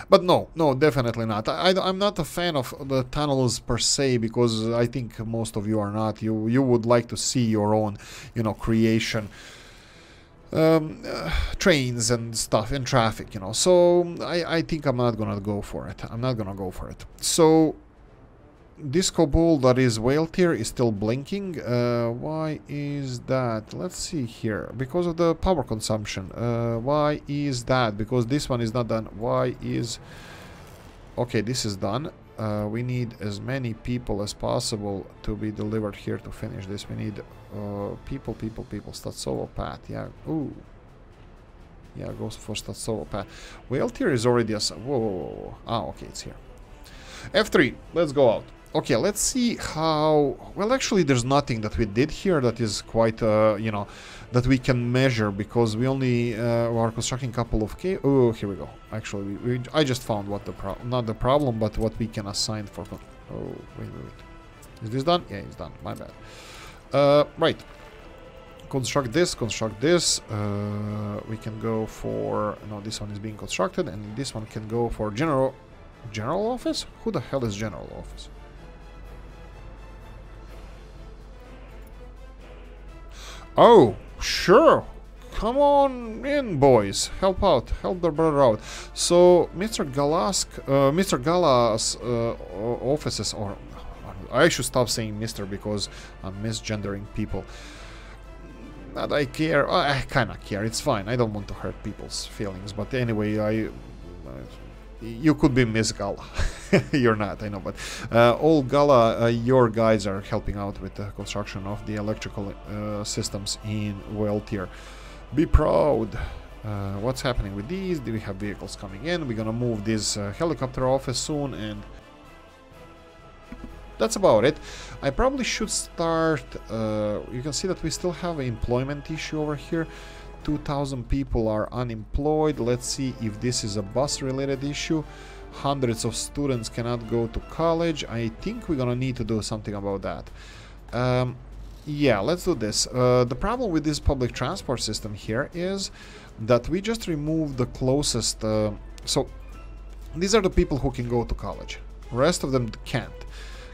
But no, definitely not. I'm not a fan of the tunnels per se, because I think most of you are not. You would like to see your own, you know, creation, trains and stuff and traffic, you know. So I think I'm not gonna go for it. I'm not gonna go for it. So Disco Bull, that is whale tier, is still blinking. Why is that? Let's see here. Because of the power consumption. Why is that? Because this one is not done. Why is... Okay, this is done. We need as many people as possible to be delivered here to finish this. We need people. Statsovo Path. Yeah. Ooh. Yeah, goes for Statsovo Path. Whale tier is already a... Whoa. Ah, okay, it's here. F3. Let's go out. Okay, let's see how... Well, actually, there's nothing that we did here that is quite, you know, that we can measure, because we only are constructing a couple of... Oh, here we go. Actually, I just found what the not the problem, but what we can assign for... Oh, wait. Is this done? Yeah, it's done. My bad. Right. construct this, construct this. We can go for... No, this one is being constructed, and this one can go for general office? Who the hell is general office? Oh, sure. Come on in, boys. Help out. Help their brother out. So, Mr. Gala's offices, or I should stop saying Mr. because I'm misgendering people. Not I care. I kind of care. It's fine. I don't want to hurt people's feelings. But anyway, you could be Miss Gala. You're not, I know. But all Gala, your guys are helping out with the construction of the electrical systems in Weltier. Be proud. What's happening with these? Do we have vehicles coming in? We're gonna move this helicopter office soon, and that's about it. I probably should start... you can see that we still have an employment issue over here. 2,000 people are unemployed. Let's see if this is a bus-related issue. Hundreds of students cannot go to college. I think we're gonna need to do something about that. Yeah, let's do this. The problem with this public transport system here is that we just removed the closest... so, these are the people who can go to college. Rest of them can't.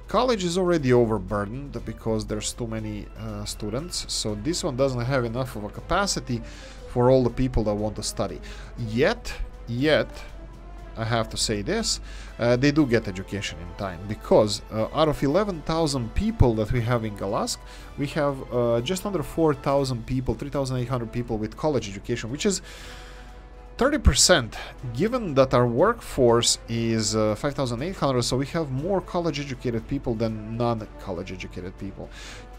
College is already overburdened because there's too many students, so this one doesn't have enough of a capacity for all the people that want to study. Yet, I have to say this, they do get education in time, because out of 11,000 people that we have in Galask, we have just under 4,000 people, 3,800 people with college education, which is 30%, given that our workforce is 5,800, so we have more college-educated people than non-college educated people.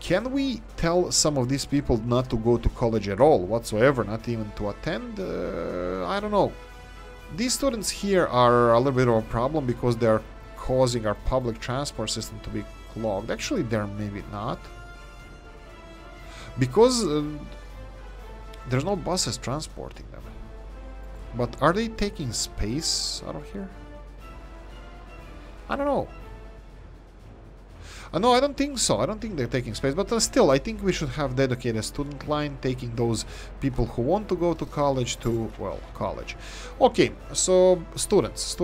Can we tell some of these people not to go to college at all, whatsoever, not even to attend? I don't know. These students here are a little bit of a problem because they're causing our public transport system to be clogged. Actually, they're maybe not. Because there's no buses transporting them. But are they taking space out of here? I don't know. No, I don't think so. I don't think they're taking space. But still, I think we should have dedicated student line taking those people who want to go to college to, well, college. Okay, so students.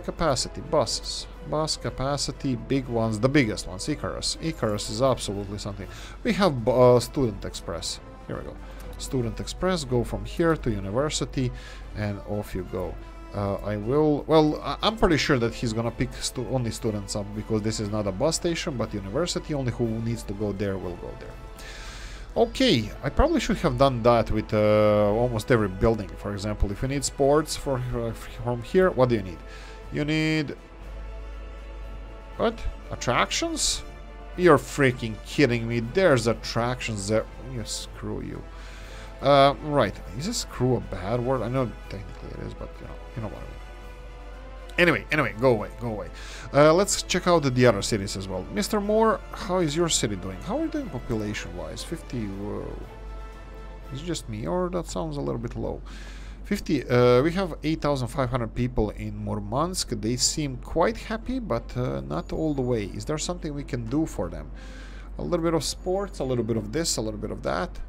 Capacity, buses. Bus capacity, big ones, the biggest ones, Icarus. Icarus is absolutely something. We have Student Express. Here we go. Student Express, go from here to university, and off you go. I'm pretty sure that he's gonna pick only students up, because this is not a bus station, but university. Only who needs to go there will go there. Okay, I probably should have done that with almost every building. For example, if you need sports from here, what do you need? You need... what? Attractions? You're freaking kidding me. There's attractions there. You screw you. Right. Is this screw a bad word? I know technically it is, but you know what I mean. Anyway, go away. Let's check out the other cities as well. Mr. Moore, how is your city doing? How are you doing population-wise? 50, whoa. Is it just me, or that sounds a little bit low? 50, we have 8,500 people in Murmansk. They seem quite happy, but not all the way. Is there something we can do for them? A little bit of sports, a little bit of this, a little bit of that.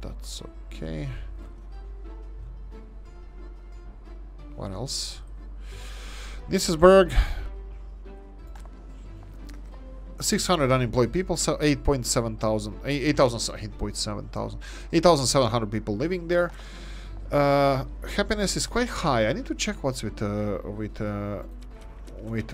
That's okay. What else? Nisisburg. 600 unemployed people, so 8,700 people living there. Happiness is quite high. I need to check what's with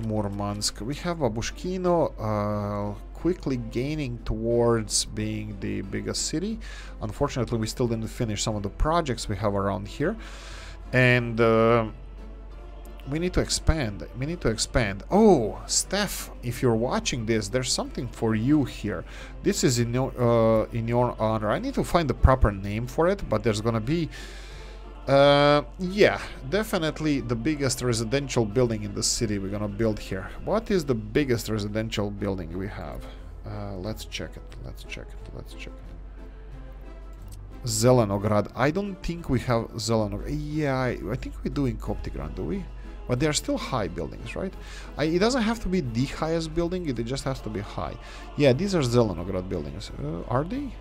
Murmansk. We have Babushkino quickly gaining towards being the biggest city. Unfortunately, we still didn't finish some of the projects we have around here, and we need to expand. Oh, Steph, if you're watching this, there's something for you here. This is in your honor. I need to find the proper name for it, but there's gonna be yeah, definitely the biggest residential building in the city we're gonna build here. What is the biggest residential building we have? Let's check it. Zelenograd. I don't think we have Zelenograd. Yeah, I think we do in Koptigran, do we? but they are still high buildings, right? It doesn't have to be the highest building, it just has to be high. Yeah, these are Zelenograd buildings. Are they?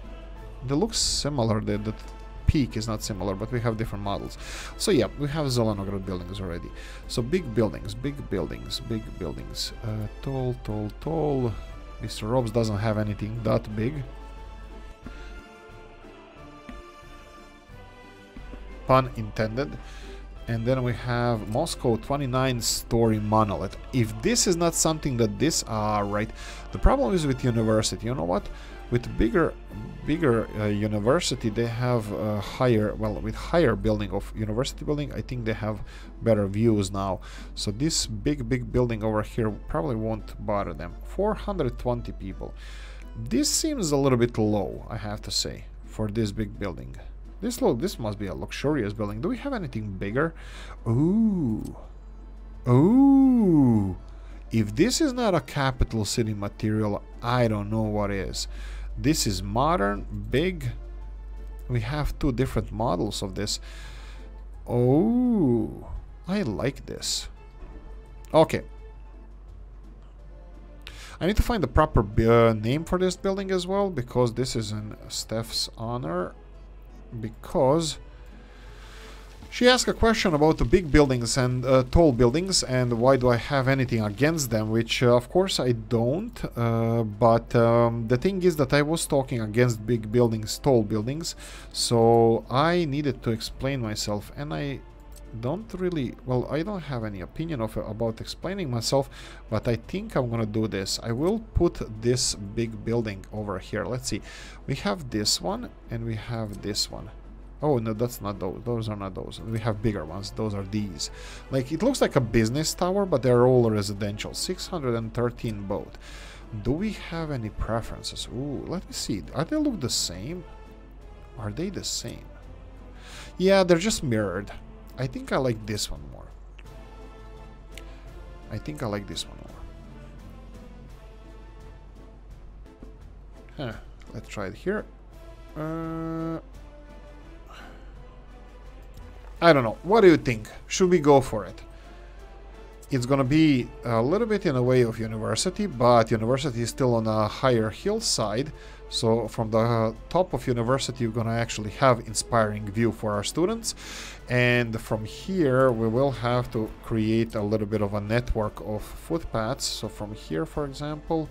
They look similar. The peak is not similar, but we have different models. So yeah, we have Zelenograd buildings already. So big buildings, big buildings, big buildings. Tall, tall, tall. Mr. Robs doesn't have anything that big. Pun intended. And then we have Moscow 29-story monolith. If this is not something that this are right, the problem is with university. You know what? With bigger university, they have higher, well, with higher building of university building, I think they have better views now. So this big building over here probably won't bother them. 420 people. This seems a little bit low, I have to say, for this big building. This must be a luxurious building. Do we have anything bigger? Ooh. Ooh. If this is not a capital city material, I don't know what is. This is modern, big. We have two different models of this. Oh, I like this. Okay. I need to find the proper name for this building as well, because this is in Steph's honor. Because she asked a question about the big buildings and tall buildings, and why do I have anything against them, which of course I don't, but the thing is that I was talking against big buildings, tall buildings, so I needed to explain myself, and I don't really, well, I don't have any opinion about explaining myself, but I think I'm gonna do this. I will put this big building over here. Let's see. We have this one and we have this one. Oh no, that's not those. Those are not those. We have bigger ones. Those are these. Like, it looks like a business tower, but they're all residential. 613 both. Do we have any preferences? Ooh, let me see. Are they look the same? Are they the same? Yeah, they're just mirrored. I think I like this one more. I think I like this one more. Huh. Let's try it here. I don't know. What do you think? Should we go for it? It's gonna be a little bit in the way of university, but university is still on a higher hillside. So from the top of university, we're gonna actually have inspiring view for our students. And from here, we will have to create a little bit of a network of footpaths. So from here, for example,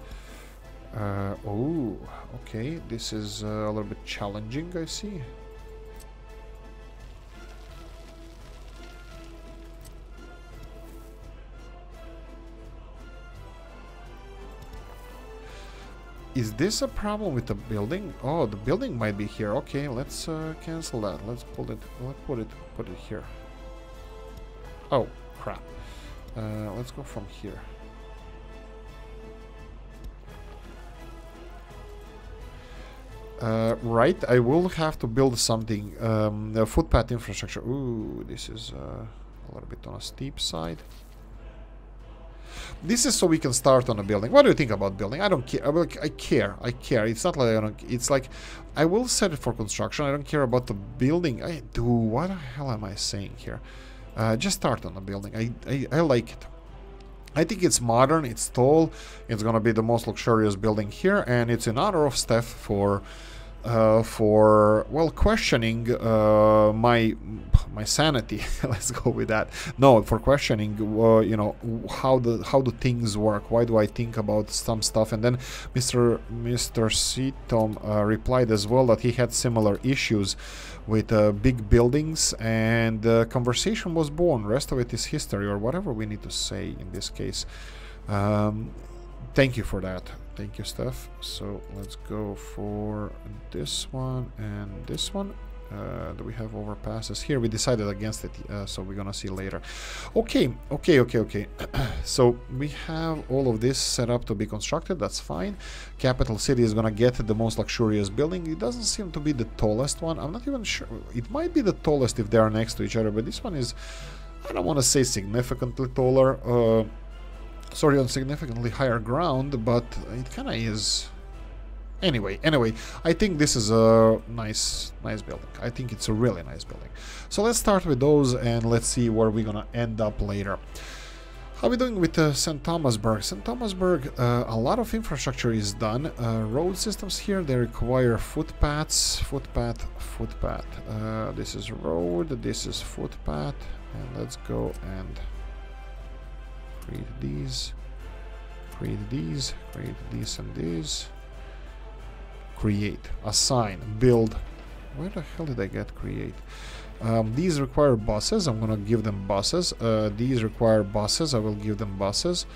oh, okay, this is a little bit challenging, I see. Is this a problem with the building? Oh, the building might be here. Okay, let's cancel that. Let's pull it. Let's put it here. Oh, crap. Let's go from here. Right, I will have to build something. The footpath infrastructure. Ooh, this is a little bit on a steep side. This is so we can start on a building. What do you think about building? I don't care. I care. I care. It's not like I don't. It's like I will set it for construction. I don't care about the building. I do. What the hell am I saying here? Just start on the building. I like it. I think it's modern. It's tall. It's gonna be the most luxurious building here, and it's in honor of Steph for well, questioning my sanity. Let's go with that. No, for questioning you know, how do things work, why do I think about some stuff. And then Mr. Seatom replied as well that he had similar issues with big buildings, and the conversation was born. Rest of it is history, or whatever we need to say in this case. Thank you for that. Thank you, Steph. So let's go for this one and this one. Do we have overpasses? Here we decided against it, so we're gonna see later. Okay. So we have all of this set up to be constructed. That's fine. Capital City is gonna get the most luxurious building. It doesn't seem to be the tallest one. I'm not even sure. It might be the tallest if they are next to each other, but this one is, I don't want to say significantly taller. Sorry, on significantly higher ground, but it kind of is. Anyway, I think this is a nice building. I think it's a really nice building. So let's start with those and let's see where we're gonna end up later. How are we doing with St. Thomasburg? St. Thomasburg, a lot of infrastructure is done. Road systems here, they require footpaths. Footpath. This is road, this is footpath. And let's go and create these. Create these and these. Create, assign, build. Where the hell did I get create? These require buses. I'm gonna give them buses. These require buses. I will give them buses.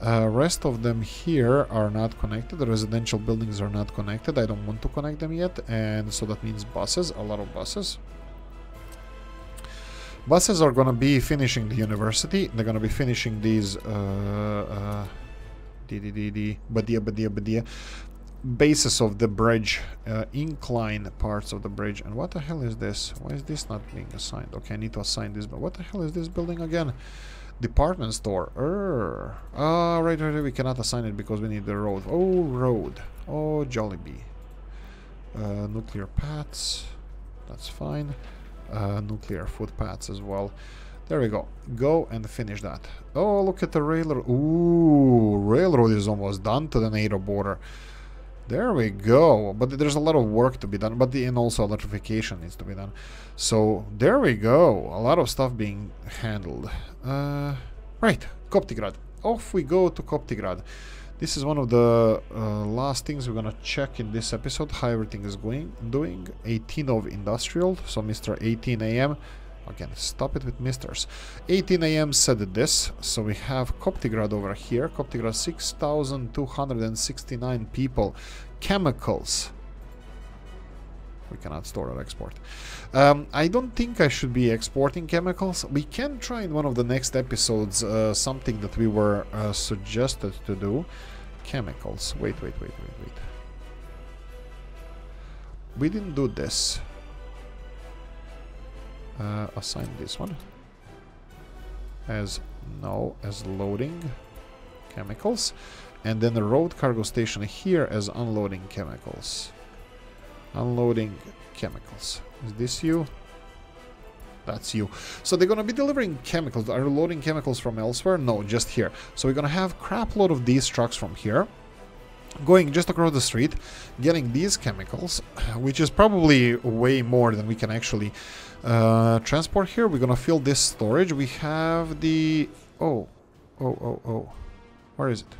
Rest of them here are not connected. The residential buildings are not connected. I don't want to connect them yet, and so that means buses. A lot of buses. Buses are gonna be finishing the university. They're gonna be finishing these badia bases of the bridge, incline parts of the bridge. And what the hell is this? Why is this not being assigned? Okay, I need to assign this, but what the hell is this building again? Department store. Right, we cannot assign it because we need the road. Oh, road. Oh, Jollibee. Nuclear paths. That's fine. Nuclear footpaths as well. There we go. Go and finish that. Oh, look at the railroad. Ooh, railroad is almost done to the NATO border. There we go. But there's a lot of work to be done. And also electrification needs to be done. So there we go. A lot of stuff being handled. Right. Koptigrad. Off we go to Koptigrad. This is one of the last things we're gonna check in this episode. How everything is doing. 18 of industrial. So Mr. 18 AM. Again, stop it with misters. 18 AM said this, so we have Koptigrad over here. Koptigrad, 6,269 people. Chemicals. We cannot store or export. I don't think I should be exporting chemicals. We can try in one of the next episodes something that we were suggested to do. Chemicals. Wait. We didn't do this. Assign this one as loading chemicals, and then the road cargo station here as unloading chemicals. Unloading chemicals. Is this you? That's you. So they're gonna be delivering chemicals. Are you loading chemicals from elsewhere? No, just here. So we're gonna have crap load of these trucks from here, going just across the street, getting these chemicals, which is probably way more than we can actually transport here. We're gonna fill this storage. We have the... Oh. Where is it?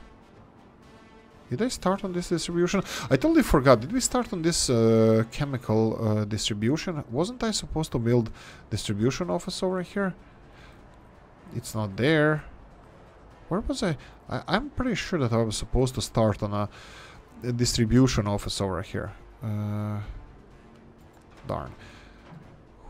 Did I start on this distribution? I totally forgot. Did we start on this chemical distribution? Wasn't I supposed to build distribution office over here? It's not there. Where was I? I'm pretty sure that I was supposed to start on a distribution office over here. Darn.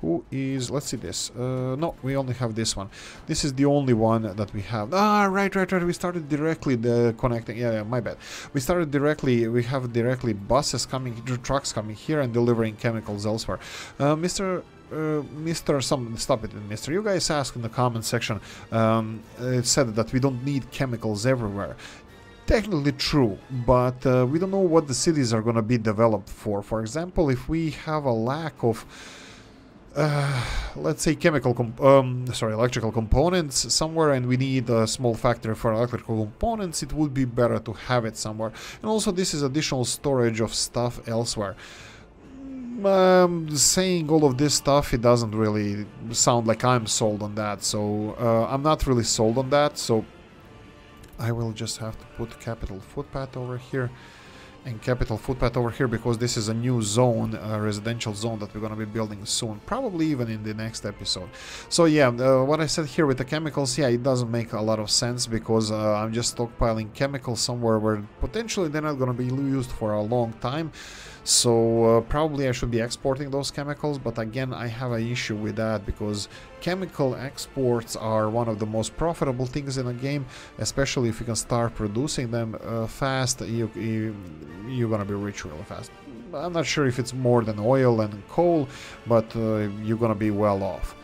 Who is... Let's see this. No, we only have this one. This is the only one that we have. Right. We started directly connecting. Yeah, my bad. We started directly... We have directly buses coming, trucks coming here and delivering chemicals elsewhere. Stop it, Mr. You guys asked in the comment section. It said that we don't need chemicals everywhere. Technically true, but we don't know what the cities are going to be developed for. For example, if we have a lack of... let's say electrical components somewhere, and we need a small factory for electrical components, it would be better to have it somewhere. And also this is additional storage of stuff elsewhere. Saying all of this stuff, it doesn't really sound like I'm sold on that, so I'm not really sold on that, so I will just have to put capital footpath over here and capital footpath over here, because this is a new zone, a residential zone that we're going to be building soon, probably even in the next episode. So yeah, what I said here with the chemicals, yeah, it doesn't make a lot of sense, because I'm just stockpiling chemicals somewhere where potentially they're not going to be used for a long time. So probably I should be exporting those chemicals, but again, I have an issue with that, because chemical exports are one of the most profitable things in a game, especially if you can start producing them fast. You're gonna be rich really fast. I'm not sure if it's more than oil and coal, but you're gonna be well off.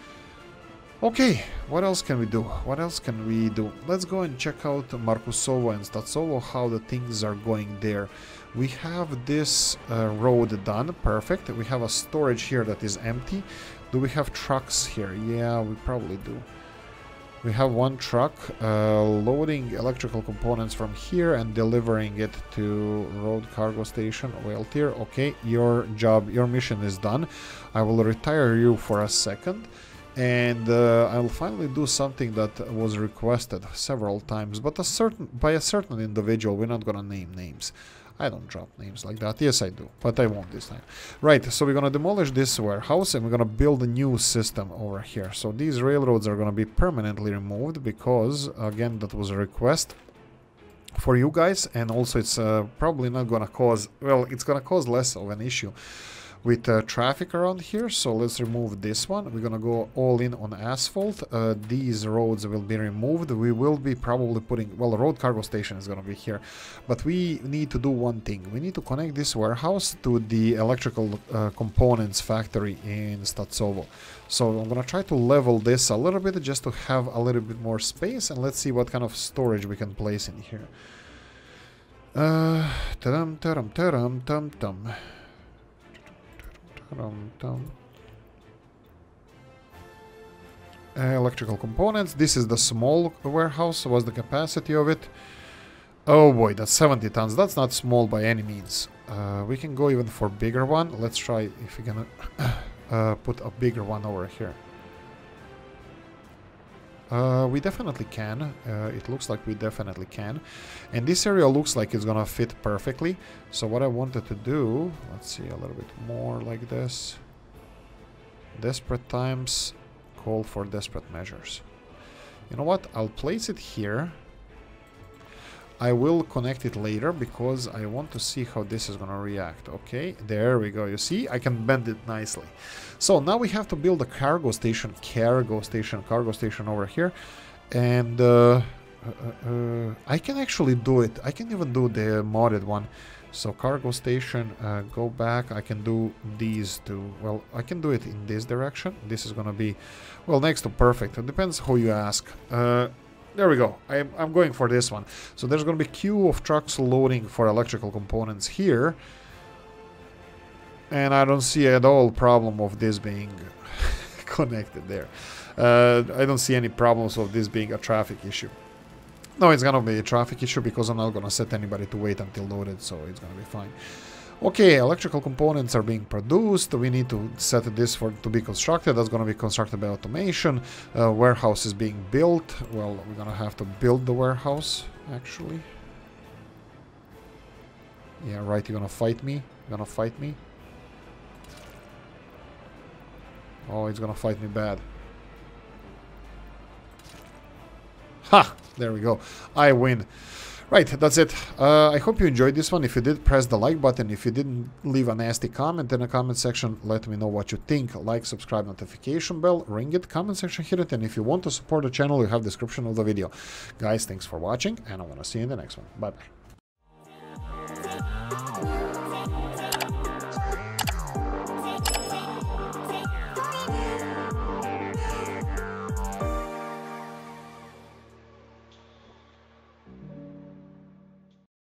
Okay, what else can we do? What else can we do? Let's go and check out Markusovo and Statsovo, how the things are going there. We have this road done, perfect. We have a storage here that is empty. Do we have trucks here? Yeah, we probably do. We have one truck loading electrical components from here and delivering it to road cargo station, oil tier. Okay, your job, your mission is done. I will retire you for a second. And I'll finally do something that was requested several times, but by a certain individual. We're not gonna name names. I don't drop names like that. Yes, I do, but I won't this time. Right, so we're gonna demolish this warehouse and we're gonna build a new system over here. So these railroads are gonna be permanently removed because, again, that was a request for you guys, and also it's probably not gonna cause, well, it's gonna cause less of an issue with traffic around here. So let's remove this one. We're gonna go all in on asphalt. These roads will be removed. We will be probably putting, well, the road cargo station is gonna be here, but we need to do one thing. We need to connect this warehouse to the electrical components factory in Statsovo. So I'm gonna try to level this a little bit just to have a little bit more space, and let's see what kind of storage we can place in here. Electrical components. This is the small warehouse. What's the capacity of it? Oh boy, that's 70 tons. That's not small by any means. We can go even for bigger one. Let's try if we can put a bigger one over here. We definitely can. It looks like we definitely can. And this area looks like it's gonna fit perfectly. So what I wanted to do, let's see, a little bit more like this. Desperate times call for desperate measures. You know what? I'll place it here. I will connect it later because I want to see how this is gonna react. Okay, there we go. You see, I can bend it nicely. So now we have to build a cargo station over here, and I can actually do it. I can even do the modded one. So cargo station, go back. I can do these two. Well, I can do it in this direction. This is gonna be, well, next to perfect. It depends who you ask. There we go. I'm going for this one. So there's going to be a queue of trucks loading for electrical components here. And I don't see at all problem of this being connected there. I don't see any problems of this being a traffic issue. No, it's going to be a traffic issue because I'm not going to set anybody to wait until loaded, so it's going to be fine. Okay, electrical components are being produced. We need to set this to be constructed. That's going to be constructed by automation. Warehouse is being built. Well, we're going to have to build the warehouse, actually. Yeah, right, you're going to fight me? You're going to fight me? Oh, it's going to fight me bad. Ha! There we go. I win. Right, that's it. I hope you enjoyed this one. If you did, press the like button. If you didn't, leave a nasty comment in the comment section. Let me know what you think. Like, subscribe, notification bell, ring it, comment section, hit it. And if you want to support the channel, you have description of the video. Guys, thanks for watching, and I want to see you in the next one. Bye-bye.